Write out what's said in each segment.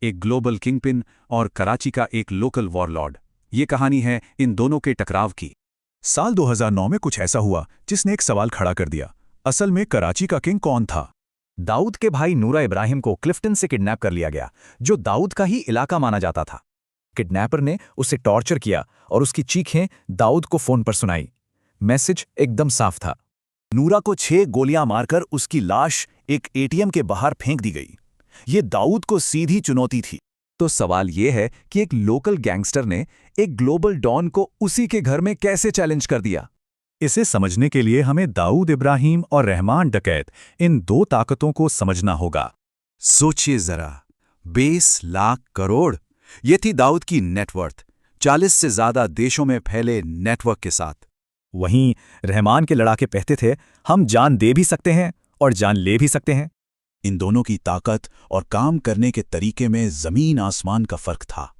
एक global kingpin और कराची का एक लोकल वॉरलॉर्ड। ये कहानी है इन दोनों के टकराव की। साल 2009 में कुछ ऐसा हुआ जिसने एक सवाल खड़ा कर दिया। असल में कराची का किंग कौन था? दाऊद के भाई नूरा इब्राहिम को क्लिफ्टन से किडनैप कर लिया गया, जो दाऊद का ही इलाका माना जाता था। किडनैपर ने उसे टॉर्चर किया और उसकी चीखें दाऊद को फोन पर सुनाई। मैसेज एकदम साफ था। नूरा को 6 गोलियां मारकर उसकी लाश एक एटीएम के बाहर फेंक दी गई। ये दाऊद को सीधी चुनौती थी। तो सवाल यह है कि एक लोकल गैंगस्टर ने एक ग्लोबल डॉन को उसी के घर में कैसे चैलेंज कर दिया? इसे समझने के लिए हमें दाऊद इब्राहिम और रहमान डकैत, इन दो ताकतों को समझना होगा। सोचिए जरा, 20 लाख करोड़, ये थी दाऊद की नेटवर्थ, 40 से ज्यादा देशों में फैले नेटवर्क के साथ। वहीं रहमान के लड़ाके कहते थे, हम जान दे भी सकते हैं और जान ले भी सकते हैं। इन दोनों की ताकत और काम करने के तरीके में जमीन आसमान का फर्क था।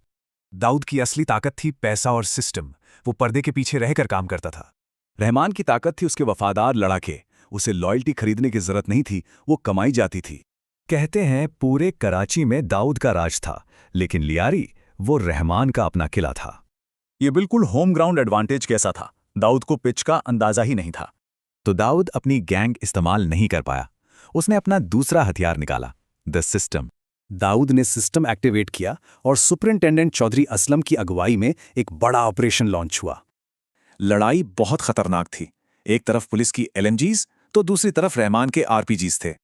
दाऊद की असली ताकत थी पैसा और सिस्टम। वो पर्दे के पीछे रहकर काम करता था। रहमान की ताकत थी उसके वफादार लड़ाके। उसे लॉयल्टी खरीदने की जरूरत नहीं थी, वो कमाई जाती थी। कहते हैं पूरे कराची में दाऊद का राज था, लेकिन लियारी वो रहमान का अपना किला था। ये बिल्कुल होम ग्राउंड एडवांटेज कैसा था। दाऊद को पिच का अंदाजा ही नहीं था। तो दाऊद अपनी गैंग इस्तेमाल नहीं कर पाया। उसने अपना दूसरा हथियार निकाला, द सिस्टम। दाऊद ने सिस्टम एक्टिवेट किया और सुपरिंटेंडेंट चौधरी असलम की अगुवाई में एक बड़ा ऑपरेशन लॉन्च हुआ। लड़ाई बहुत खतरनाक थी। एक तरफ पुलिस की एलएमजीज तो दूसरी तरफ रहमान के आरपीजीज थे।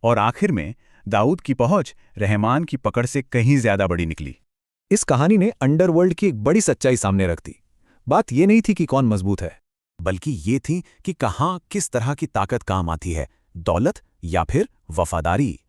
और आखिर में दाऊद की पहुंच रहमान की पकड़ से कहीं ज्यादा बड़ी निकली। इस कहानी ने अंडरवर्ल्ड की एक बड़ी सच्चाई सामने रख दी। बात यह नहीं थी कि कौन मजबूत है, बल्कि ये थी कि कहां किस तरह की ताकत काम आती है, दौलत या फिर वफादारी।